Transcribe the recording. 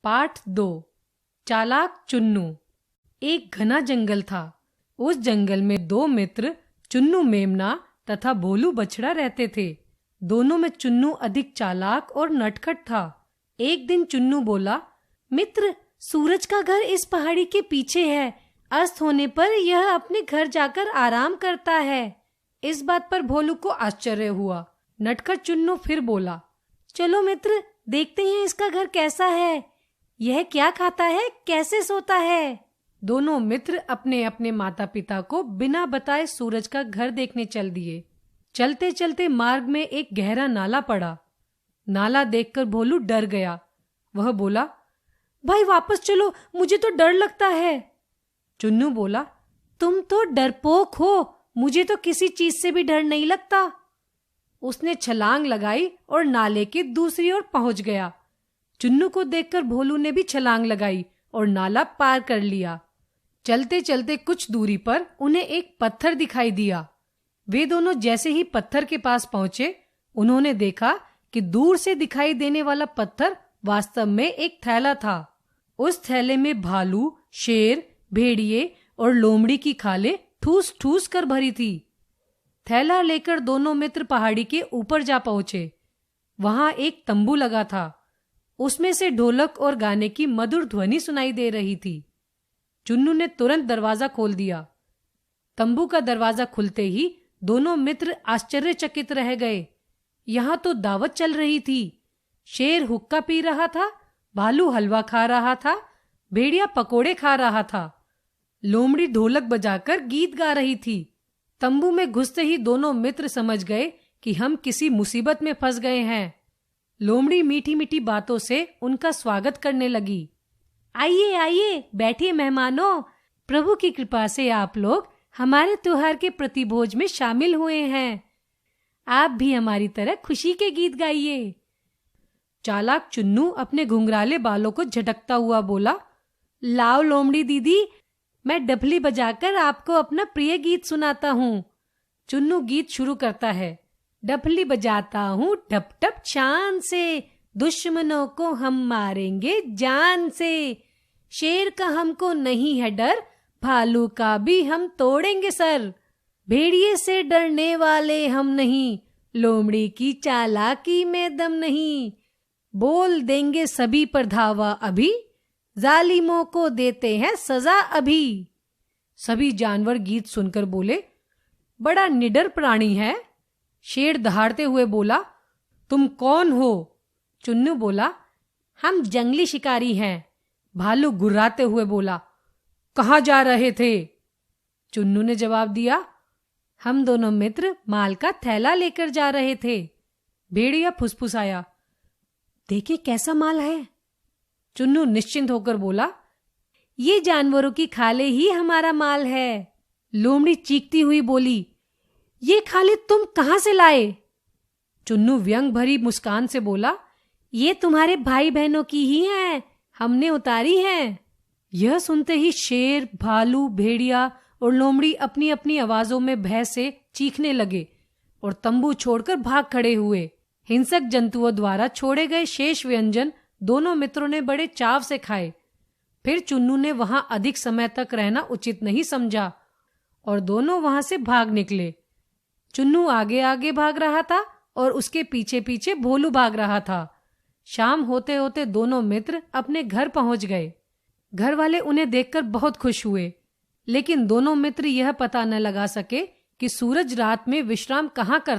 पाठ 2। चालाक चुन्नू। एक घना जंगल था। उस जंगल में दो मित्र चुन्नू मेमना तथा भोलू बछड़ा रहते थे। दोनों में चुन्नू अधिक चालाक और नटखट था। एक दिन चुन्नू बोला, मित्र, सूरज का घर इस पहाड़ी के पीछे है। अस्त होने पर यह अपने घर जाकर आराम करता है। इस बात पर भोलू को आश्चर्य हुआ। नटखट चुन्नू फिर बोला, चलो मित्र, देखते हैं इसका घर कैसा है। यह क्या खाता है, कैसे सोता है। दोनों मित्र अपने अपने माता पिता को बिना बताए सूरज का घर देखने चल दिए। चलते चलते मार्ग में एक गहरा नाला पड़ा। नाला देखकर भोलू डर गया। वह बोला, भाई वापस चलो, मुझे तो डर लगता है। चुन्नू बोला, तुम तो डरपोक हो, मुझे तो किसी चीज से भी डर नहीं लगता। उसने छलांग लगाई और नाले के दूसरी ओर पहुंच गया। चुन्नू को देखकर भोलू ने भी छलांग लगाई और नाला पार कर लिया। चलते चलते कुछ दूरी पर उन्हें एक पत्थर दिखाई दिया। वे दोनों जैसे ही पत्थर के पास पहुंचे, उन्होंने देखा कि दूर से दिखाई देने वाला पत्थर वास्तव में एक थैला था। उस थैले में भालू, शेर, भेड़िए और लोमड़ी की खालें ठूस ठूस कर भरी थी। थैला लेकर दोनों मित्र पहाड़ी के ऊपर जा पहुंचे। वहां एक तंबू लगा था। उसमें से ढोलक और गाने की मधुर ध्वनि सुनाई दे रही थी। चुन्नू ने तुरंत दरवाजा खोल दिया। तंबू का दरवाजा खुलते ही दोनों मित्र आश्चर्यचकित रह गए। यहाँ तो दावत चल रही थी। शेर हुक्का पी रहा था, भालू हलवा खा रहा था, भेड़िया पकोड़े खा रहा था, लोमड़ी ढोलक बजाकर गीत गा रही थी। तंबू में घुसते ही दोनों मित्र समझ गए कि हम किसी मुसीबत में फंस गए हैं। लोमड़ी मीठी मीठी बातों से उनका स्वागत करने लगी। आइए आइए, बैठिए मेहमानों, प्रभु की कृपा से आप लोग हमारे त्योहार के प्रतिभोज में शामिल हुए हैं। आप भी हमारी तरह खुशी के गीत गाइए। चालाक चुन्नू अपने घुंघराले बालों को झटकता हुआ बोला, लाओ लोमड़ी दीदी, मैं डफली बजाकर आपको अपना प्रिय गीत सुनाता हूँ। चुन्नू गीत शुरू करता है। डफली बजाता हूँ ठप ठप शान से, दुश्मनों को हम मारेंगे जान से। शेर का हमको नहीं है डर, भालू का भी हम तोड़ेंगे सर। भेड़िए से डरने वाले हम नहीं, लोमड़ी की चालाकी में दम नहीं। बोल देंगे सभी पर धावा अभी, जालिमों को देते हैं सजा अभी। सभी जानवर गीत सुनकर बोले, बड़ा निडर प्राणी है। शेर दहाड़ते हुए बोला, तुम कौन हो? चुन्नू बोला, हम जंगली शिकारी हैं। भालू गुर्राते हुए बोला, कहाँ जा रहे थे? चुन्नू ने जवाब दिया, हम दोनों मित्र माल का थैला लेकर जा रहे थे। भेड़िया फुसफुसाया, देखे कैसा माल है। चुन्नू निश्चिंत होकर बोला, ये जानवरों की खाले ही हमारा माल है। लोमड़ी चीखती हुई बोली, ये खाले तुम कहां से लाए? चुन्नू व्यंग भरी मुस्कान से बोला, ये तुम्हारे भाई बहनों की ही हैं, हमने उतारी हैं। यह सुनते ही शेर, भालू, भेड़िया और लोमड़ी अपनी अपनी आवाजों में भय से चीखने लगे और तंबू छोड़कर भाग खड़े हुए। हिंसक जंतुओं द्वारा छोड़े गए शेष व्यंजन दोनों मित्रों ने बड़े चाव से खाए। फिर चुन्नू ने वहां अधिक समय तक रहना उचित नहीं समझा और दोनों वहां से भाग निकले। चुन्नू आगे आगे भाग रहा था और उसके पीछे पीछे भोलू भाग रहा था। शाम होते होते दोनों मित्र अपने घर पहुंच गए। घर वाले उन्हें देखकर बहुत खुश हुए, लेकिन दोनों मित्र यह पता न लगा सके कि सूरज रात में विश्राम कहाँ करता